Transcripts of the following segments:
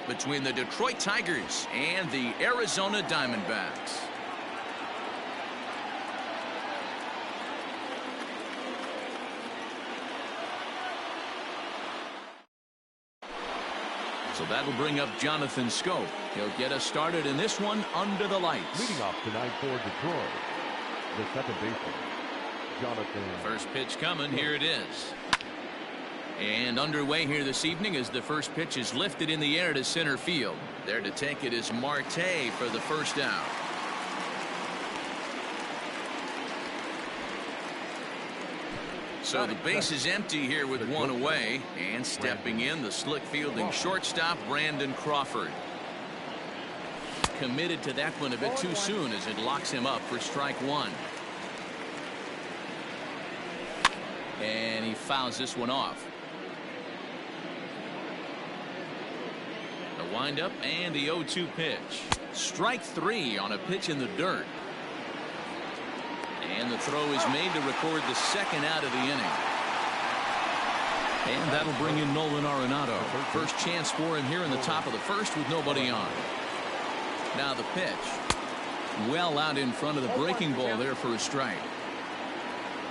between the Detroit Tigers and the Arizona Diamondbacks. So that'll bring up Jonathan Schoop. He'll get us started in this one under the lights. Leading off tonight for Detroit, the second baseman, Jonathan. First pitch coming. Here it is. And underway here this evening as the first pitch is lifted in the air to center field. There to take it is Marte for the first out. So the base is empty here with one away, and stepping in the slick fielding shortstop Brandon Crawford. Committed to that one a bit too soon as it locks him up for strike one. And he fouls this one off. The windup and the 0-2 pitch. Strike three on a pitch in the dirt. And the throw is made to record the second out of the inning. And that'll bring in Nolan Arenado. First chance for him here in the top of the first with nobody on. Now the pitch. Well out in front of the breaking ball there for a strike.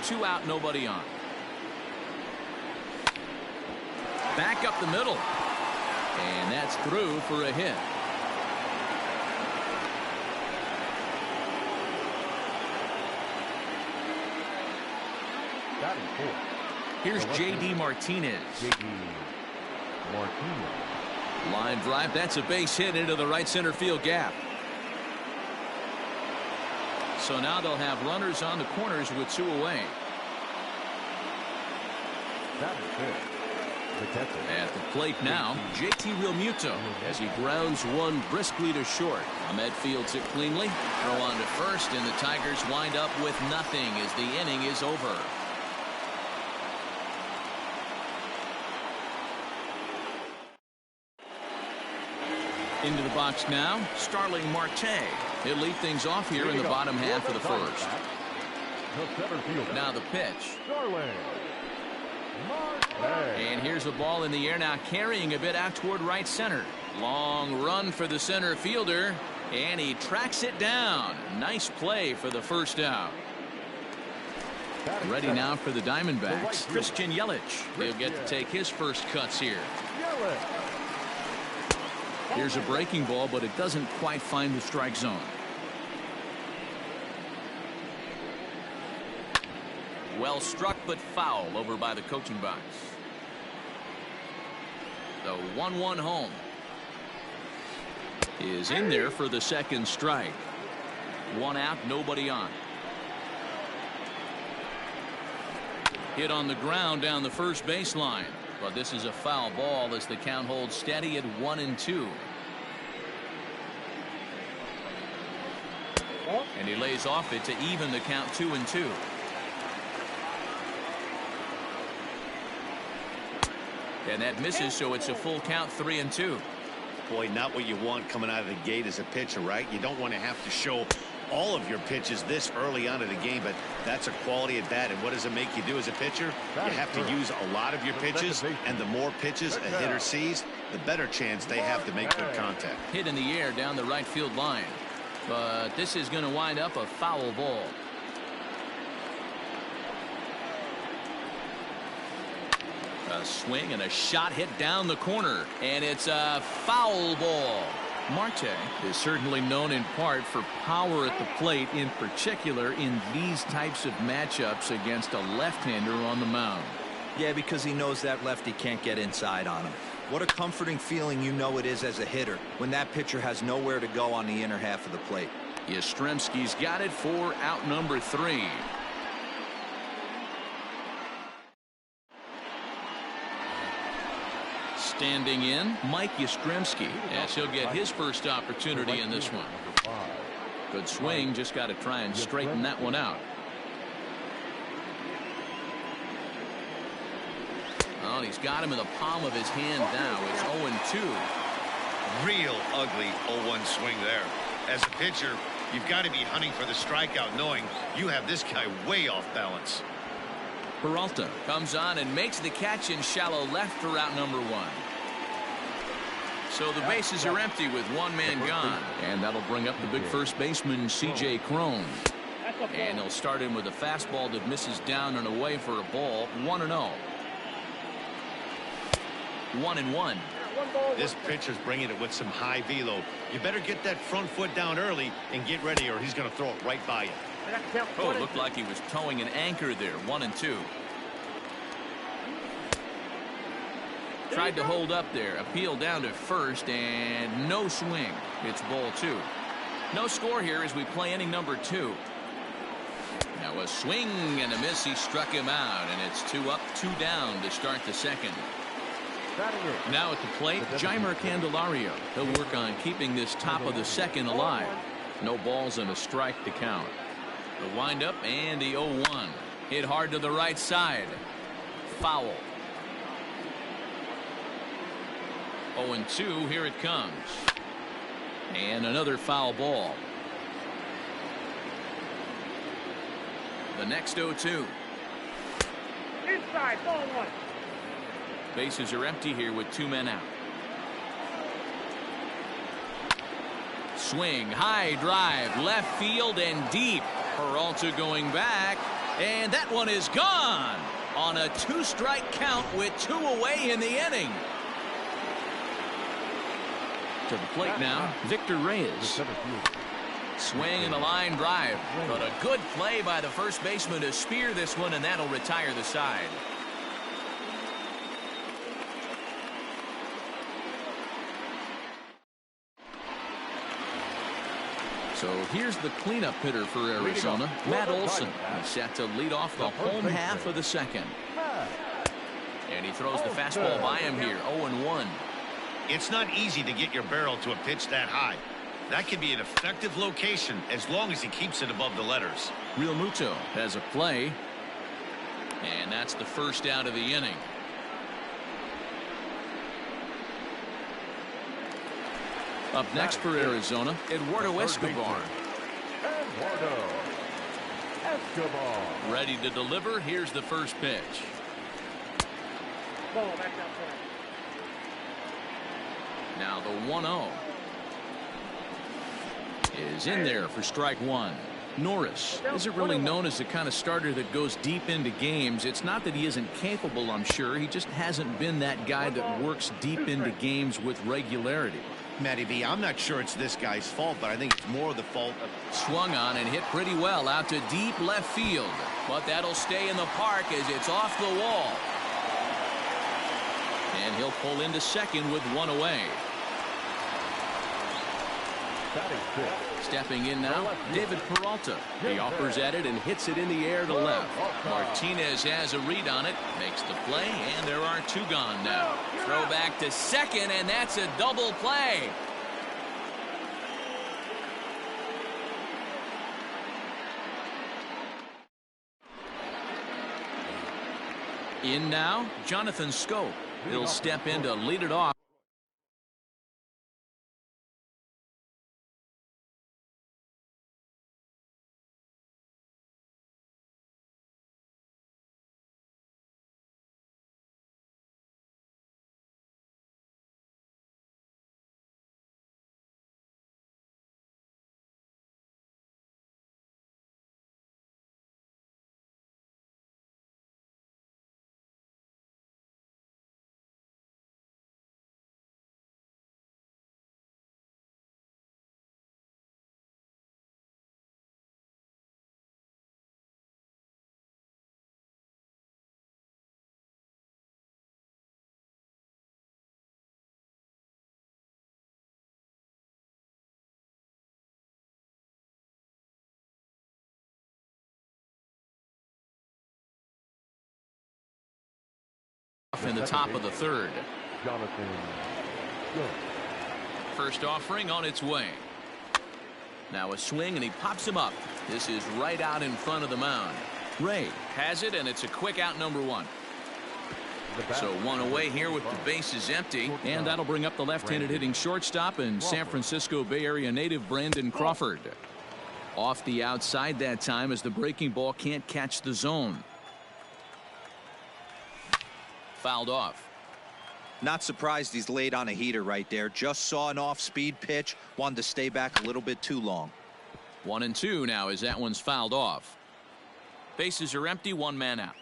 2 out, nobody on. Back up the middle. And that's through for a hit. Here's J.D. Martinez. Line drive. That's a base hit into the right center field gap. So now they'll have runners on the corners with 2 away. At the plate now, J.T. Realmuto as he grounds one briskly to short. Ahmed fields it cleanly. Throw on to first, and the Tigers wind up with nothing as the inning is over. Into the box now, Starling Marte. He'll lead things off here in the bottom half of the first. Now the pitch. And here's a ball in the air now, carrying a bit out toward right center. Long run for the center fielder, and he tracks it down. Nice play for the first out. Ready now for the Diamondbacks, Christian Yelich. He'll get to take his first cuts here. Here's a breaking ball, but it doesn't quite find the strike zone. Well struck, but foul over by the coaching box. The 1-1 home is in there for the second strike. 1 out, nobody on. Hit on the ground down the first baseline. But this is a foul ball as the count holds steady at 1-2. And he lays off it to even the count 2-2. And that misses, so it's a full count 3-2. Boy, not what you want coming out of the gate as a pitcher, right? You don't want to have to show all of your pitches this early on in the game, but that's a quality at bat. And what does it make you do as a pitcher? You have to use a lot of your pitches, and the more pitches a hitter sees, the better chance they have to make good contact. Hit in the air down the right field line, but this is going to wind up a foul ball. A swing and a shot hit down the corner, and it's a foul ball. Marte is certainly known in part for power at the plate, in particular in these types of matchups against a left-hander on the mound. Yeah, because he knows that lefty can't get inside on him. What a comforting feeling you know it is as a hitter when that pitcher has nowhere to go on the inner half of the plate. Yastrzemski's got it for out number 3. Standing in, Mike Yastrzemski, as he'll get his first opportunity in this one. Good swing, just got to try and straighten that one out. Oh, he's got him in the palm of his hand now. It's 0-2. Real ugly 0-1 swing there. As a pitcher, you've got to be hunting for the strikeout, knowing you have this guy way off balance. Peralta comes on and makes the catch in shallow left for out number 1. So the bases are empty with one man gone. And that'll bring up the big first baseman, C.J. Cron. And he'll start in with a fastball that misses down and away for a ball. 1-0. 1-1. This pitcher's bringing it with some high velo. You better get that front foot down early and get ready, or he's going to throw it right by you. Oh, it looked like he was towing an anchor there. 1-2. Tried to hold up there. Appeal down to first, and no swing. It's ball 2. No score here as we play inning number 2. Now a swing and a miss. He struck him out, and it's 2 up, 2 down to start the second. Now at the plate, Jeimer Candelario. He'll work on keeping this top of the second alive. No balls and a strike to count. The windup and the 0-1. Hit hard to the right side. Foul. 0-2. Here it comes. And another foul ball. The next 0-2. Inside, ball 1. Bases are empty here with 2 men out. Swing, high drive, left field and deep. Peralta going back, and that one is gone on a 2-strike count with 2 away in the inning. To the plate now, Victor Reyes. Swing and a line drive, but a good play by the first baseman to spear this one, and that'll retire the side. So here's the cleanup hitter for Arizona, Matt Olson. He's set to lead off the home half of the second. And he throws the fastball by him here, 0-1. It's not easy to get your barrel to a pitch that high. That can be an effective location as long as he keeps it above the letters. Real Muto has a play. And that's the first out of the inning. Up next for Arizona, Eduardo Escobar. Ready to deliver. Here's the first pitch. Ball back outside. Now the 1-0 is in there for strike 1. Norris isn't really known as the kind of starter that goes deep into games. It's not that he isn't capable, I'm sure. He just hasn't been that guy that works deep into games with regularity. Matty V, I'm not sure it's this guy's fault, but I think it's more the fault of... Swung on and hit pretty well out to deep left field. But that'll stay in the park as it's off the wall. And he'll pull into second with 1 away. Stepping in now, David Peralta. He offers at it and hits it in the air to left. Martinez has a read on it, makes the play, and there are 2 gone now. Throw back to second, and that's a double play. In now, Jonathan Scope. He'll step in to lead it off. In the top of the third. First offering on its way. Now a swing and he pops him up. This is right out in front of the mound. Ray has it, and it's a quick out, number 1. So 1 away here with the bases empty, and that'll bring up the left-handed hitting shortstop and San Francisco Bay Area native Brandon Crawford. Off the outside that time as the breaking ball can't catch the zone. Fouled off. Not surprised he's laid on a heater right there. Just saw an off-speed pitch. Wanted to stay back a little bit too long. 1-2 now as that one's fouled off. Bases are empty, one man out.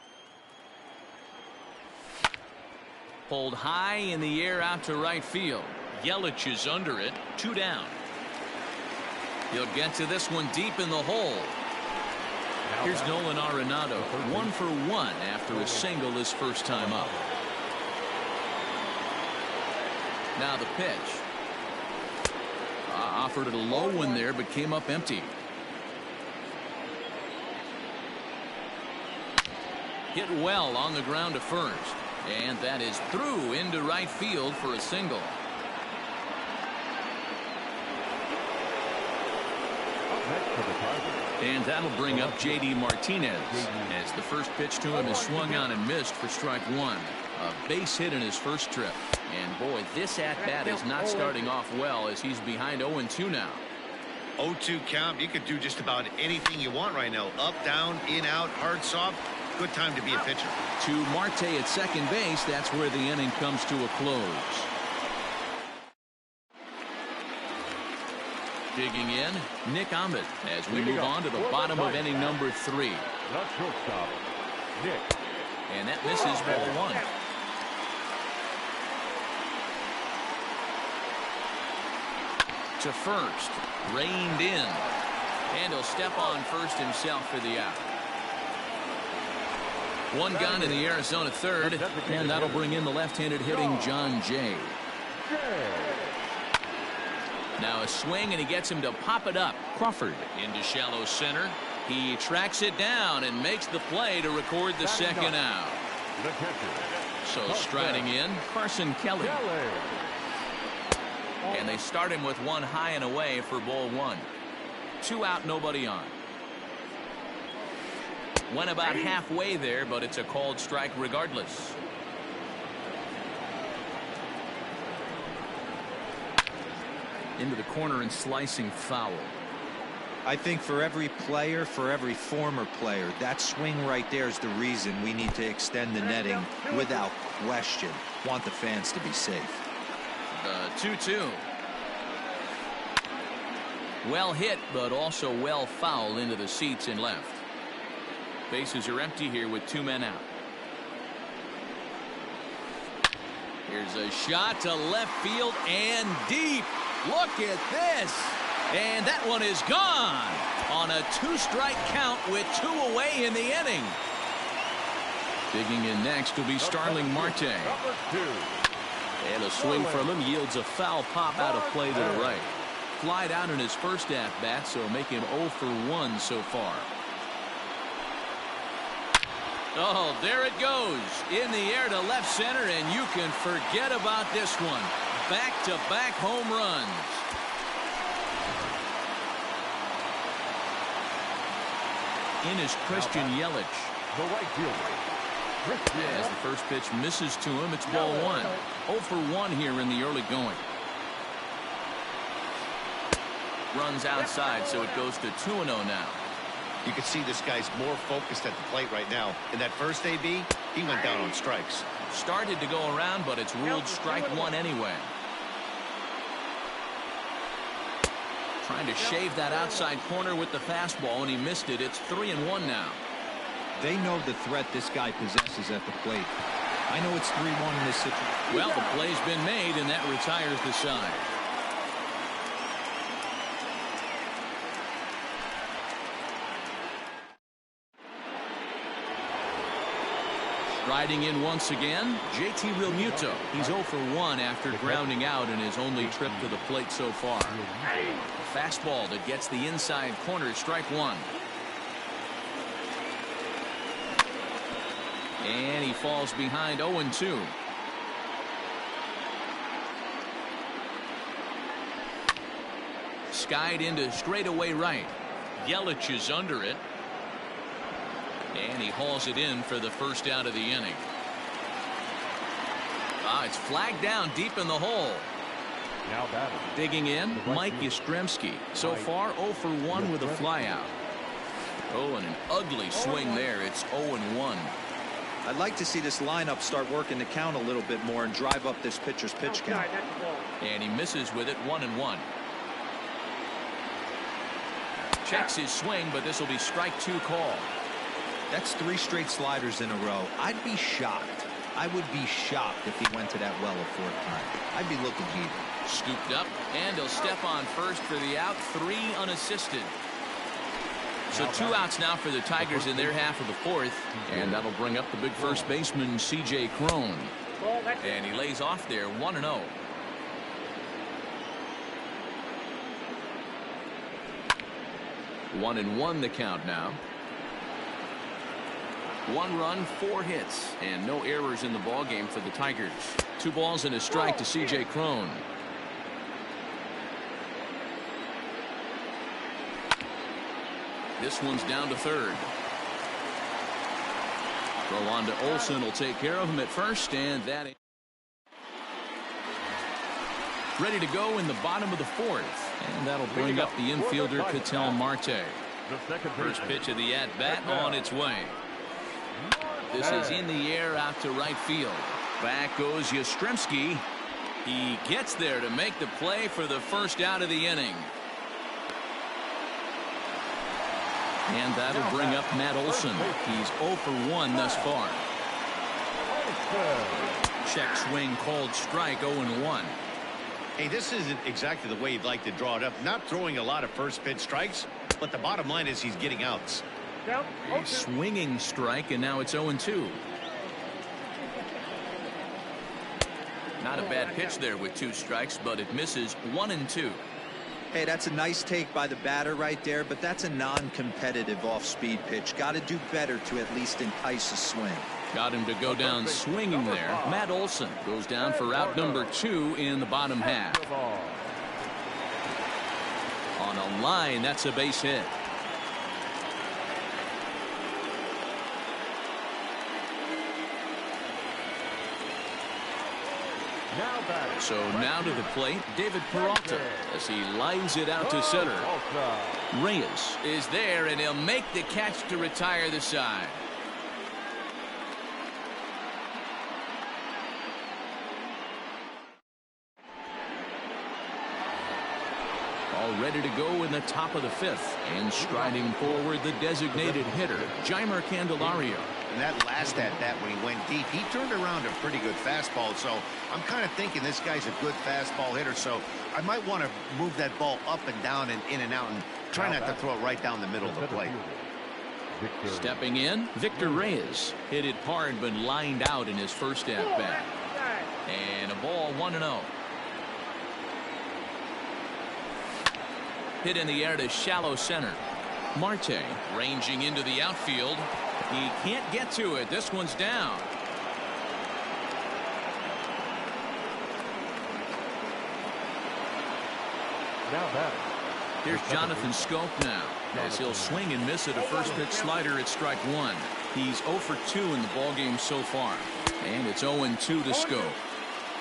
Pulled high in the air out to right field. Yelich is under it, 2 down. He'll get to this one deep in the hole. Here's Nolan Arenado, 1 for 1 after a single his first time up. Now the pitch. Offered it a low one there, but came up empty. Hit well on the ground to first. And that is through into right field for a single. And that'll bring up J.D. Martinez as the first pitch to him is swung on and missed for strike 1. A base hit in his first trip. And boy, this at-bat is not starting off well as he's behind 0-2 now. 0-2 count. You could do just about anything you want right now. Up, down, in, out, hard, soft. Good time to be a pitcher. To Marte at second base. That's where the inning comes to a close. Digging in, Nick Ahmed as we move on to the bottom of inning number 3. Not shortstop, Nick. And that misses ball 1. To first, reined in, and he'll step on first himself for the out. 1 gone in the Arizona third, and that'll bring in the left-handed hitting John Jay. Now a swing, and he gets him to pop it up. Crawford into shallow center. He tracks it down and makes the play to record the second out. So striding in, Carson Kelly. And they start him with 1 high and away for ball 1. 2 out, nobody on. Went about halfway there, but it's a called strike regardless. Into the corner and slicing foul. I think for every player, for every former player, that swing right there is the reason we need to extend the netting without question. Want the fans to be safe. The 2-2. Well hit, but also well fouled into the seats in left. Bases are empty here with 2 men out. Here's a shot to left field and deep. Look at this. And that one is gone on a 2-strike count with 2 away in the inning. Digging in next will be Starling Marte. And a swing from him yields a foul pop out of play to the right. Flied out in his first at-bat, so make him 0 for 1 so far. Oh, there it goes. In the air to left center, and you can forget about this one. Back-to-back home runs. In is Christian Yelich. The right fielder. As the first pitch misses to him, it's ball 1. 0 for 1 here in the early going. Runs outside, so it goes to 2-0 now. You can see this guy's more focused at the plate right now. In that first AB, he went down on strikes. Started to go around, but it's ruled strike 1 anyway. Trying to shave that outside corner with the fastball, and he missed it. It's 3-1 now. They know the threat this guy possesses at the plate. I know it's 3-1 in this situation. Well, the play's been made, and that retires the side. Riding in once again, JT Realmuto. He's 0 for 1 after grounding out in his only trip to the plate so far. Fastball that gets the inside corner, strike 1. And he falls behind 0-2. Skied into straightaway right. Yelich is under it. And he hauls it in for the first out of the inning. It's flagged down deep in the hole. Now batting. Digging in, Mike Yastrzemski. So far 0 for 1 with a flyout. Oh, and an ugly swing there. It's 0-1. I'd like to see this lineup start working the count a little bit more and drive up this pitcher's pitch count. And he misses with it, 1-1. Checks his swing, but this will be strike 2 call. That's 3 straight sliders in a row. I'd be shocked. I would be shocked if he went to that well a 4th time. I'd be looking heated. Scooped up, and he'll step on first for the out, 3 unassisted. So 2 outs now for the Tigers in their half of the 4th, and that'll bring up the big first baseman, C.J. Cron. And he lays off there, 1-0. One and 1 the count now. 1 run, 4 hits, and no errors in the ball game for the Tigers. 2 balls and a strike to C.J. Cron. This one's down to 3rd. Throw on to Olsen will take care of him at first, and that ready to go in the bottom of the 4th, and that'll bring up the infielder Ketel Marte. First pitch of the at-bat on its way. This is in the air out to right field. Back goes Yastrzemski. He gets there to make the play for the first out of the inning. And that'll bring up Matt Olson. He's 0 for 1 thus far. Check swing called strike, 0-1. Hey, this isn't exactly the way you'd like to draw it up. Not throwing a lot of first pitch strikes, but the bottom line is he's getting outs. A swinging strike, and now it's 0-2. Not a bad pitch there with 2 strikes, but it misses, 1-2. Hey, that's a nice take by the batter right there, but that's a non-competitive off-speed pitch. Got to do better to at least entice a swing. Got him to go down swinging there. Matt Olson goes down for out number 2 in the bottom half. On a line, that's a base hit. So now to the plate, David Peralta, as he lines it out to center. Reyes is there, and he'll make the catch to retire the side. All ready to go in the top of the 5th, and striding forward the designated hitter, Jeimer Candelario. And that last at-bat when he went deep, he turned around a pretty good fastball. So I'm kind of thinking this guy's a good fastball hitter. So I might want to move that ball up and down and in and out and try not to throw it right down the middle of the plate. Stepping in, Victor Reyes hit it hard but lined out in his first at-bat. And a ball, 1-0. Hit in the air to shallow center. Marte ranging into the outfield. He can't get to it. This one's down. Here's Jonathan Scope now, as he'll swing and miss at a first pitch slider at strike 1. He's 0 for 2 in the ballgame so far. And it's 0-2 to Scope.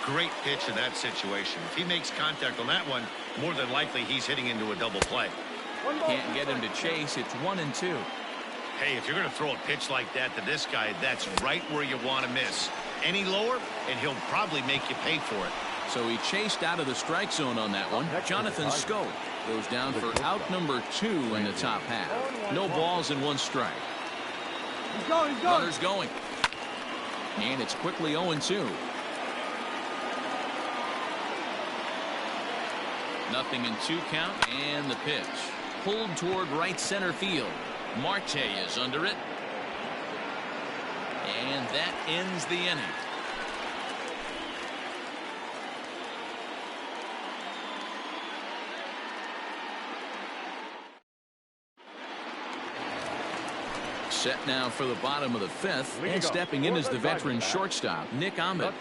Great pitch in that situation. If he makes contact on that one, more than likely he's hitting into a double play. Can't get him to chase. It's 1-2. Hey, if you're going to throw a pitch like that to this guy, that's right where you want to miss. Any lower, and he'll probably make you pay for it. So he chased out of the strike zone on that one. Jonathan Scope goes down for out number 2 in the top half. No balls and 1 strike. Runner's going. And it's quickly 0-2. Nothing in 2 count, and the pitch. Pulled toward right center field. Marte is under it. And that ends the inning. Set now for the bottom of the 5th, and stepping in is the veteran shortstop, Nick Ahmed.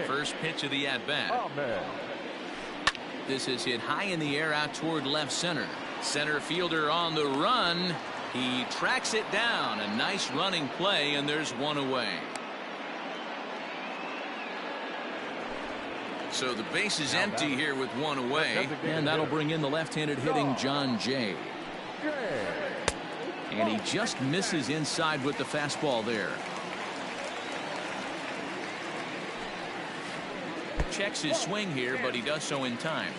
First pitch of the at-bat. This is hit high in the air out toward left center. Center fielder on the run. He tracks it down. A nice running play, and there's 1 away. So the base is empty here with 1 away, and that'll bring in the left-handed hitting John Jay. And he just misses inside with the fastball there. checks his swing here, but he does so in time.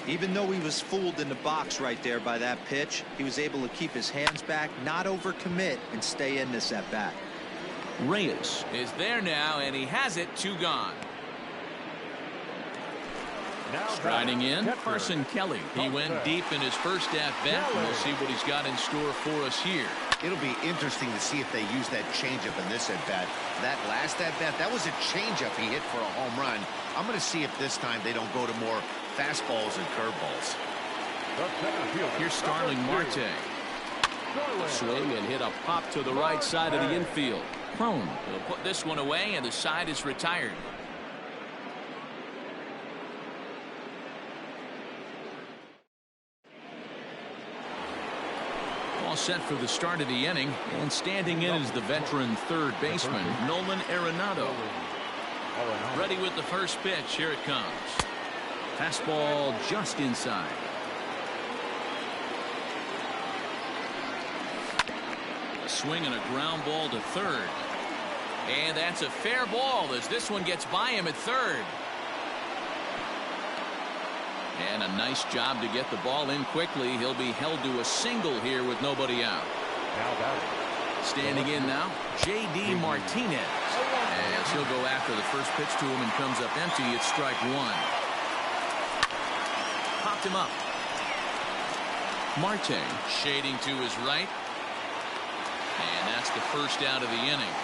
Even though he was fooled in the box right there by that pitch, he was able to keep his hands back, not overcommit, and stay in this at bat. Reyes is there now, and he has it. 2 gone. Striding in, Carson Kelly. He went deep in his first at-bat, and we'll see what he's got in store for us here. It'll be interesting to see if they use that changeup in this at-bat. That last at-bat, that was a changeup he hit for a home run. I'm going to see if this time they don't go to more fastballs and curveballs. Here's Starling Marte. Swing and hit a pop to the right side of the infield. Crone will put this one away, and the side is retired. All set for the start of the inning, and standing in is the veteran third baseman, Nolan Arenado. Ready with the first pitch. Here it comes. Fastball just inside. A swing and a ground ball to third. And that's a fair ball as this one gets by him at third. And a nice job to get the ball in quickly. He'll be held to a single here with nobody out. Standing in now, J.D. Martinez. As he'll go after the first pitch to him and comes up empty. It's strike 1. Popped him up. Marte shading to his right. And that's the first out of the inning.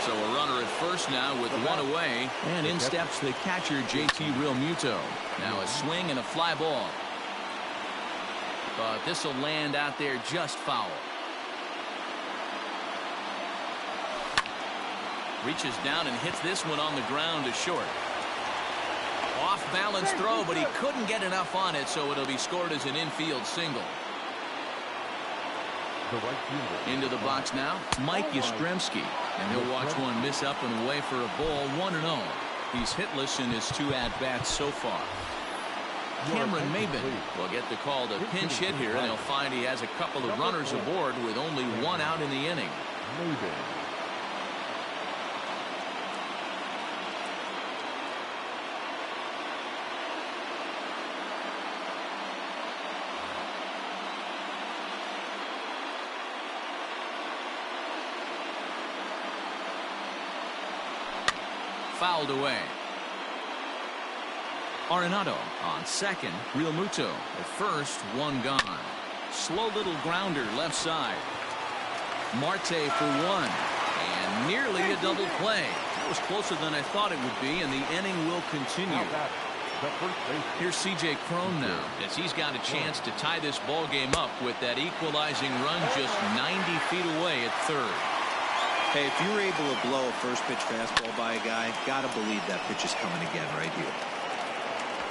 So a runner at first now with 1 away, and in steps the catcher JT Realmuto. Now a swing and a fly ball. But this will land out there just foul. Reaches down and hits this one on the ground to short. Off balance throw, but he couldn't get enough on it, so it'll be scored as an infield single. Into the box now, Mike Yastrzemski, and he'll watch one miss up and away for a ball. 1-0. He's hitless in his 2 at-bats so far. Cameron Maybin will get the call to pinch hit here, and he'll find he has a couple of runners aboard with only 1 out in the inning. Fouled away. Arenado on second. Realmuto at first. 1 gone. Slow little grounder left side. Marte for 1. And nearly a double play. That was closer than I thought it would be, and the inning will continue. Here's C.J. Crone now, as he's got a chance to tie this ball game up with that equalizing run just 90 feet away at third. Hey, if you were able to blow a first pitch fastball by a guy, gotta believe that pitch is coming again right here.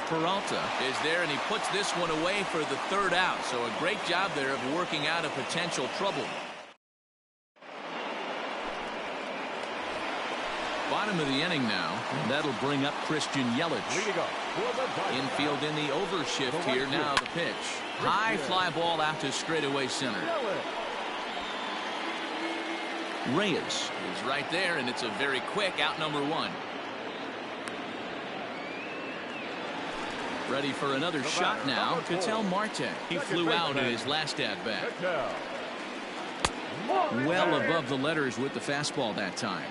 Peralta is there, and he puts this one away for the 3rd out. So a great job there of working out a potential trouble. Bottom of the inning now, and that'll bring up Christian Yelich. Infield in the overshift here. Now the pitch. High fly ball out to straightaway center. Reyes is right there, and it's a very quick out number 1. Ready for another shot now. Ketel Marte. He flew out in his last at-bat. Well above the letters with the fastball that time.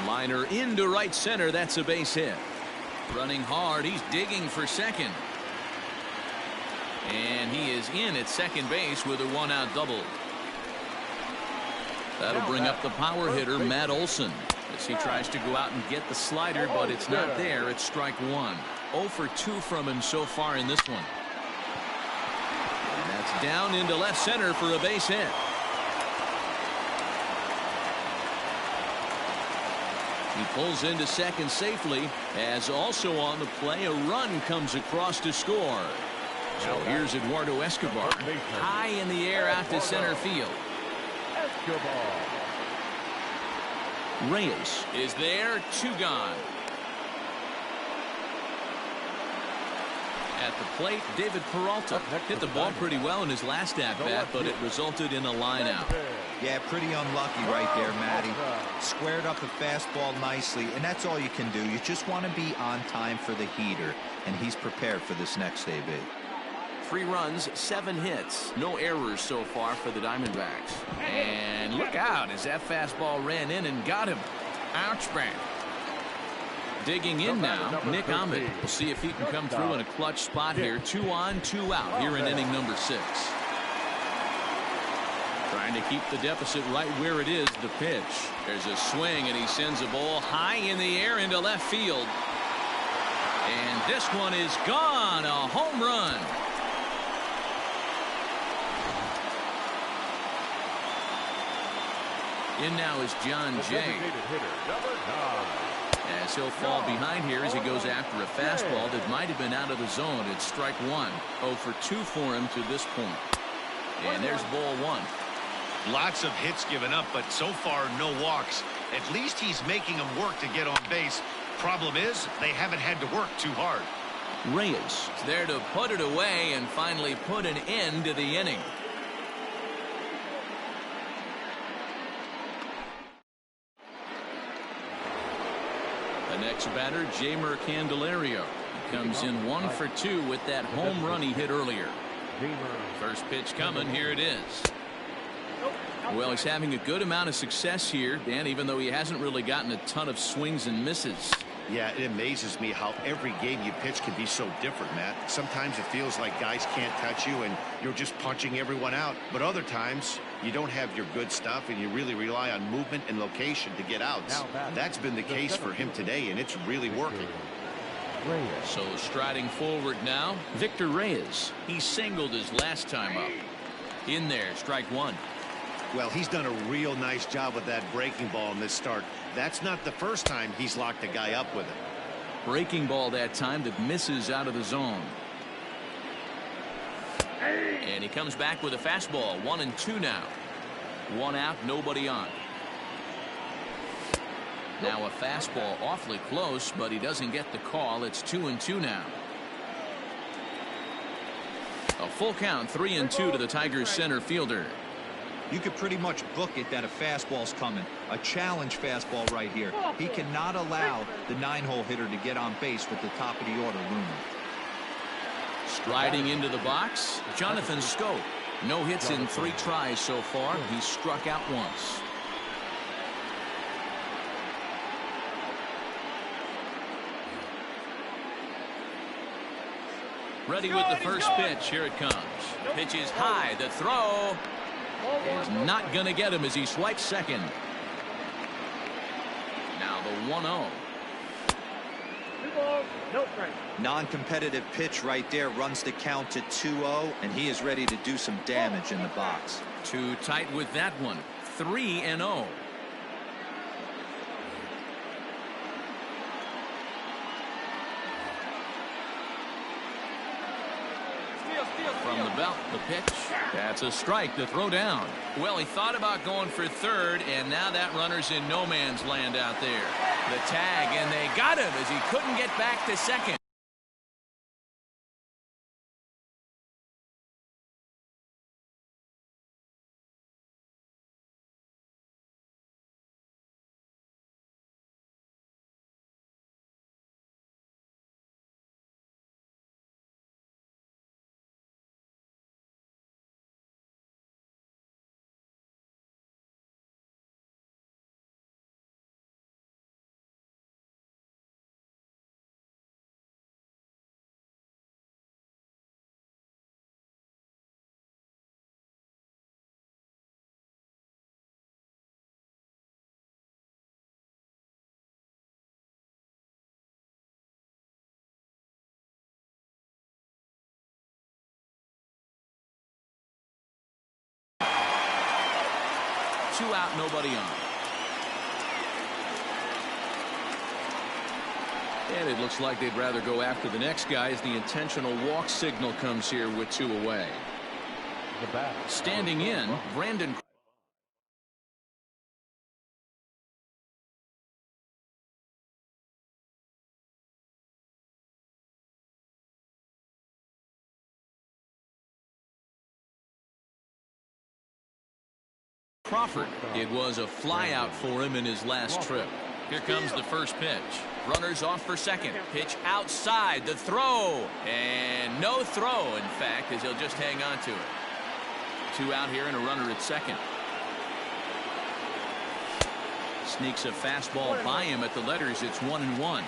Liner into right center. That's a base hit. Running hard. He's digging for second. And he is in at second base with a 1-out double. That'll bring up the power hitter, Matt Olson, as he tries to go out and get the slider, but it's not there. It's strike 1. 0 for 2 from him so far in this one. And that's down into left center for a base hit. He pulls into second safely, as also on the play a run comes across to score. So here's Eduardo Escobar, high in the air out to center field. Reyes is there. 2 gone. At the plate, David Peralta hit the ball pretty well in his last at-bat, but it resulted in a line-out. Yeah, pretty unlucky right there, Matty. Squared up a fastball nicely, and that's all you can do. You just want to be on time for the heater, and he's prepared for this next AB. 3 runs, 7 hits. No errors so far for the Diamondbacks. And look out as that fastball ran in and got him. Ouch, man. Digging in now, Nick Ahmed. We'll see if he can come through in a clutch spot here. 2 on, 2 out here in inning number 6. Trying to keep the deficit right where it is, the pitch. There's a swing, and he sends a ball high in the air into left field. And this one is gone. A home run. In now is John Jay. As he'll fall behind here as he goes after a fastball that might have been out of the zone. It's strike 1. 0 for 2 for him to this point. And there's ball 1. Lots of hits given up, but so far no walks. At least he's making them work to get on base. Problem is, they haven't had to work too hard. Reyes there to put it away and finally put an end to the inning. The next batter, Jeimer Candelario. He comes in 1 for 2 with that home run he hit earlier. First pitch coming. Here it is. Well, he's having a good amount of success here, Dan, even though he hasn't really gotten a ton of swings and misses. Yeah, it amazes me how every game you pitch can be so different, Matt. Sometimes it feels like guys can't touch you and you're just punching everyone out. But other times you don't have your good stuff and you really rely on movement and location to get outs. That's been the case for him today, and it's really working. So striding forward now, Victor Reyes. He singled his last time up. In there, strike 1. Well, he's done a real nice job with that breaking ball in this start. That's not the first time he's locked a guy up with it. Breaking ball that time that misses out of the zone. And he comes back with a fastball. 1 and 2 now. 1 out, nobody on. Now a fastball awfully close, but he doesn't get the call. It's 2 and 2 now. A full count, 3 and 2 to the Tigers center fielder. You could pretty much book it that a fastball's coming. A challenge fastball right here. He cannot allow the 9-hole hitter to get on base with the top of the order looming. Striding into the box, Jonathan Scope. No hits in 3 tries so far. He's struck out once. Ready with the first pitch. Here it comes. Pitch is high. The throw is not going to get him as he swipes second. Now the 1-0. Non-competitive pitch right there, runs the count to 2-0, and he is ready to do some damage in the box. Too tight with that one. 3-0. From the belt, the pitch. That's a strike to throw down. Well, he thought about going for third, and now that runner's in no man's land out there. The tag, and they got him as he couldn't get back to second. Two out, nobody on. And it looks like they'd rather go after the next guy as the intentional walk signal comes here with 2 away. Standing in, Brandon Crawford. It was a flyout for him in his last trip. Here comes the first pitch. Runners off for second. Pitch outside. The throw. And no throw, in fact, as he'll just hang on to it. 2 out here and a runner at second. Sneaks a fastball by him at the letters. It's 1-1.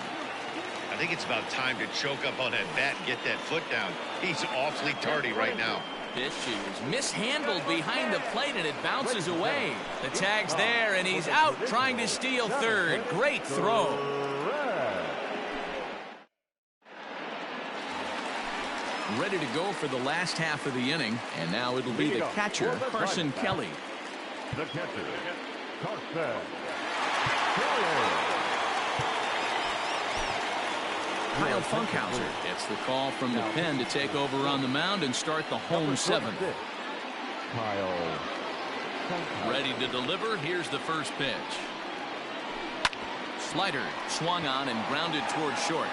I think it's about time to choke up on that bat and get that foot down. He's awfully tardy right now. Pitch is mishandled behind the plate and it bounces away. The tag's there and he's out trying to steal third. Great throw. Ready to go for the last half of the inning, and now it'll be the catcher, Carson Kelly. The catcher, Carson Kelly. Kyle Funkhauser gets the call from the pen to take over on the mound and start the home seventh. Kyle. Ready to deliver. Here's the first pitch. Slider swung on and grounded toward short.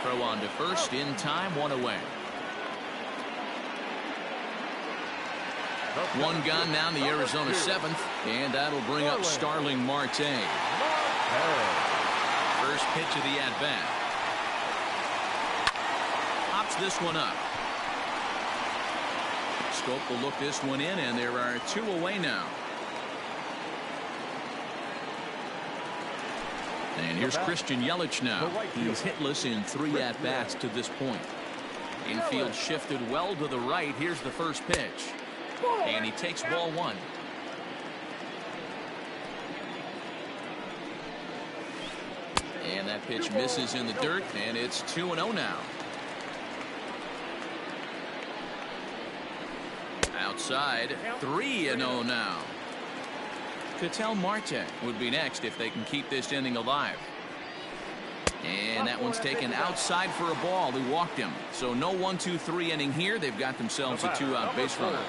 Throw on to first in time, 1 away. 1 gone now in the Arizona seventh, and that'll bring up Starling Marte. First pitch of the at-bat. Pops this one up. Scope will look this one in, and there are 2 away now. And here's Christian Yelich now. He's hitless in 3 at-bats to this point. Infield shifted well to the right. Here's the first pitch. And he takes ball 1. And that pitch misses in the dirt, and it's 2-0 now. Outside, 3-0 now. Ketel Marte would be next if they can keep this inning alive. And that one's taken outside for a ball. He walked him. So no 1-2-3 inning here. They've got themselves a 2-out base runner.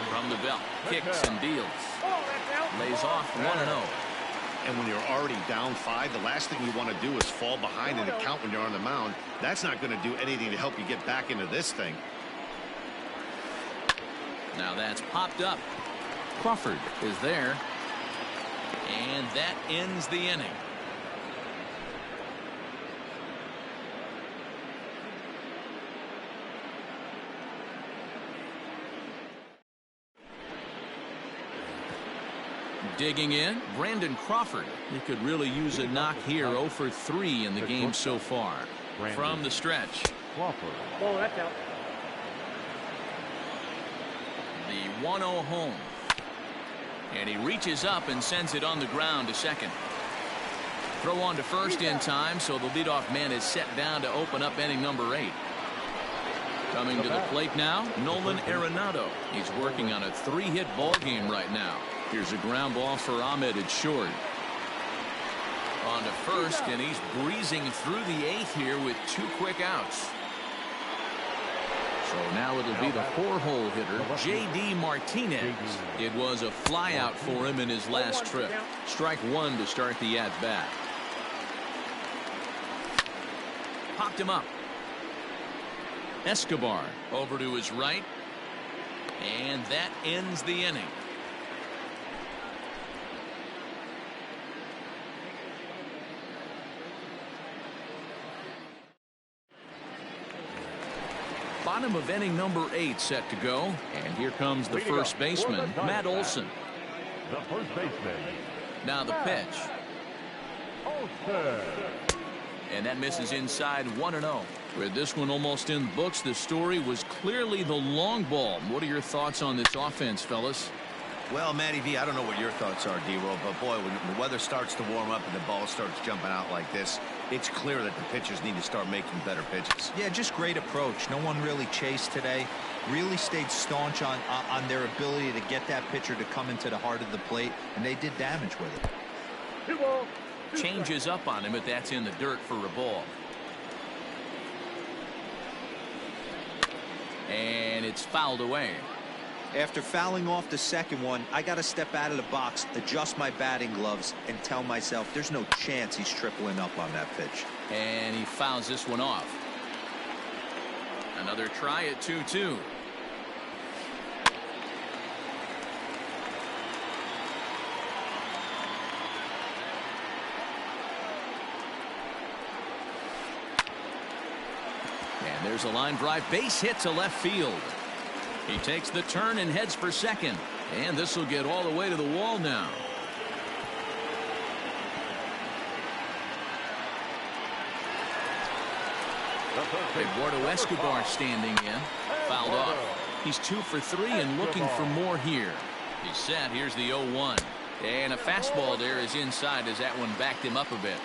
From the belt, kicks and deals. Lays off 1-0. And when you're already down 5, the last thing you want to do is fall behind in the count when you're on the mound. That's not going to do anything to help you get back into this thing. Now that's popped up. Crawford is there. And that ends the inning. Digging in, Brandon Crawford. He could really use a knock here. 0 for 3 in the game so far. From the stretch. Crawford. Oh, that's out. The 1-0 home. And he reaches up and sends it on the ground to second. Throw on to first in time, so the leadoff man is set down to open up inning number 8. Coming to the plate now, Nolan Arenado. He's working on a 3-hit ball game right now. Here's a ground ball for Ahmed at short. On to first, and he's breezing through the 8th here with 2 quick outs. So now it'll be the 4-hole hitter, J.D. Martinez. It was a flyout for him in his last trip. Strike 1 to start the at-bat. Popped him up. Escobar over to his right. And that ends the inning. Bottom of inning number 8 set to go. And here comes the first baseman, Matt Olson. The first baseman. Now the pitch. Olson. And that misses inside 1-0. With this one almost in the books, the story was clearly the long ball. What are your thoughts on this offense, fellas? Well, Matty V, I don't know what your thoughts are, D-Roll, but boy, when the weather starts to warm up and the ball starts jumping out like this, it's clear that the pitchers need to start making better pitches. Yeah, just great approach. No one really chased today. Really stayed staunch on their ability to get that pitcher to come into the heart of the plate, and they did damage with it. 2 balls. Changes up on him, but that's in the dirt for a ball. And it's fouled away. After fouling off the second one, I got to step out of the box, adjust my batting gloves, and tell myself there's no chance he's tripling up on that pitch. And he fouls this one off. Another try at 2-2. There's a line drive base hit to left field. He takes the turn and heads for second. And this will get all the way to the wall now. Eduardo Escobar standing in. Fouled off. He's 2 for 3 and looking for more here. He's set. Here's the 0-1. And a fastball there is inside as that one backed him up a bit.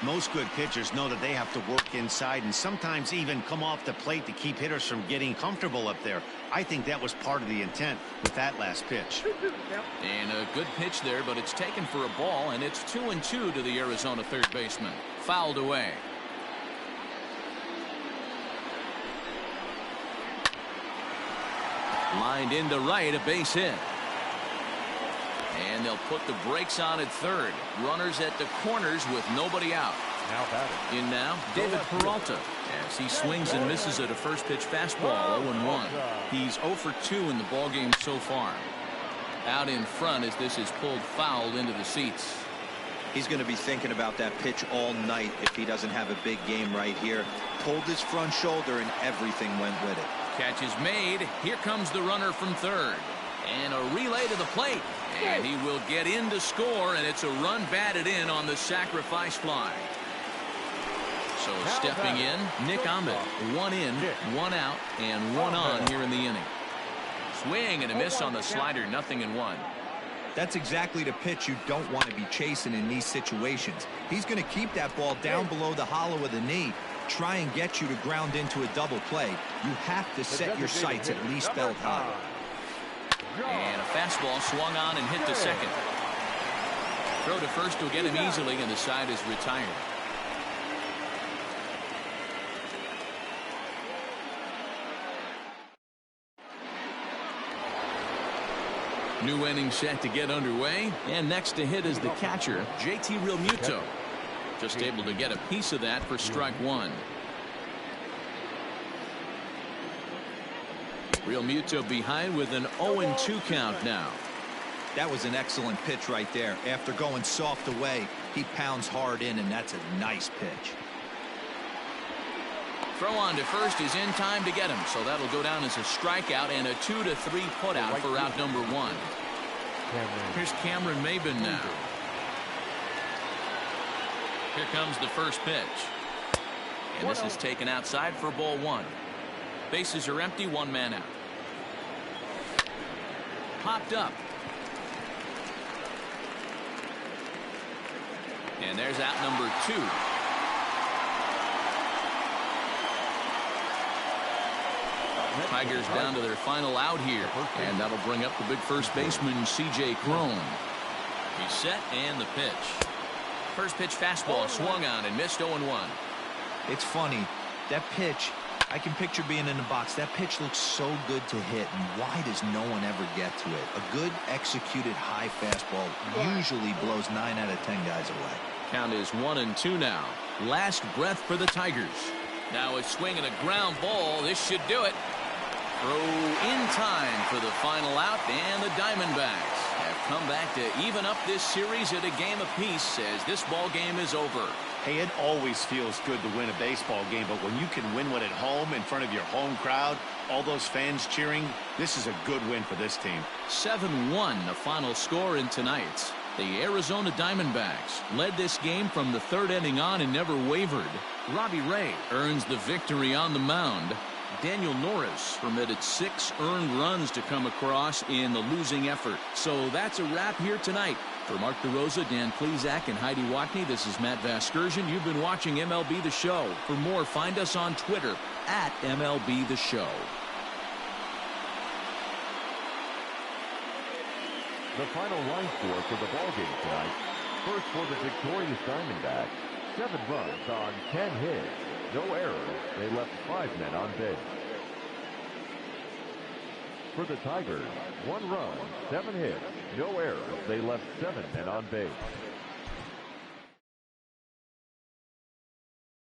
Most good pitchers know that they have to work inside and sometimes even come off the plate to keep hitters from getting comfortable up there. I think that was part of the intent with that last pitch. And a good pitch there, but it's taken for a ball, and it's 2-2 to the Arizona third baseman. Fouled away. Lined into right, a base hit. And they'll put the brakes on at third. Runners at the corners with nobody out. Now batting. In now, David Peralta. As he swings and misses at a first pitch fastball, 0-1. He's 0 for 2 in the ballgame so far. Out in front as this is pulled foul into the seats. He's going to be thinking about that pitch all night if he doesn't have a big game right here. Pulled his front shoulder and everything went with it. Catch is made. Here comes the runner from third. And a relay to the plate. And he will get in to score, and it's a run batted in on the sacrifice fly. So stepping in, Nick Ahmed. 1 in, 1 out, and 1 on here in the inning. Swing and a miss on the slider, 0-1. That's exactly the pitch you don't want to be chasing in these situations. He's going to keep that ball down below the hollow of the knee, try and get you to ground into a double play. You have to set your sights at least belt high. And a fastball swung on and hit to second. Throw to first will get him easily, and the side is retired. New inning set to get underway, and next to hit is the catcher, JT Realmuto. Just able to get a piece of that for strike 1. Realmuto behind with an 0-2 count now. That was an excellent pitch right there. After going soft away, he pounds hard in, and that's a nice pitch. Throw on to first is in time to get him, so that'll go down as a strikeout and a 2-3 putout for out number 1. Here's Cameron Maben now. Here comes the first pitch. And this is taken outside for ball 1. Bases are empty, 1 man out. Popped up. And there's out number 2. Tigers down to their final out here, and that'll bring up the big first baseman, C.J. Cron. He's set, and the pitch. First pitch fastball swung on and missed 0-1. It's funny, that pitch, I can picture being in the box. That pitch looks so good to hit, and why does no one ever get to it? A good executed high fastball usually blows 9 out of 10 guys away. Count is 1-2 now. Last breath for the Tigers. Now a swing and a ground ball. This should do it. Throw in time for the final out, and the Diamondbacks have come back to even up this series at a game apiece as this ball game is over. Hey, it always feels good to win a baseball game, but when you can win one at home in front of your home crowd, all those fans cheering, this is a good win for this team. 7-1 the final score in tonight's. The Arizona Diamondbacks led this game from the third inning on and never wavered. Robbie Ray earns the victory on the mound. Daniel Norris permitted 6 earned runs to come across in the losing effort. So that's a wrap here tonight. For Mark DeRosa, Dan Plesac, and Heidi Watney, this is Matt Vasgersian. You've been watching MLB The Show. For more, find us on Twitter at MLB The Show. The final line score for the ballgame tonight. First for the victorious Diamondbacks, 7 runs on 10 hits. No errors. They left 5 men on base. For the Tigers, 1 run, 7 hits. No errors. They left 7 men on base.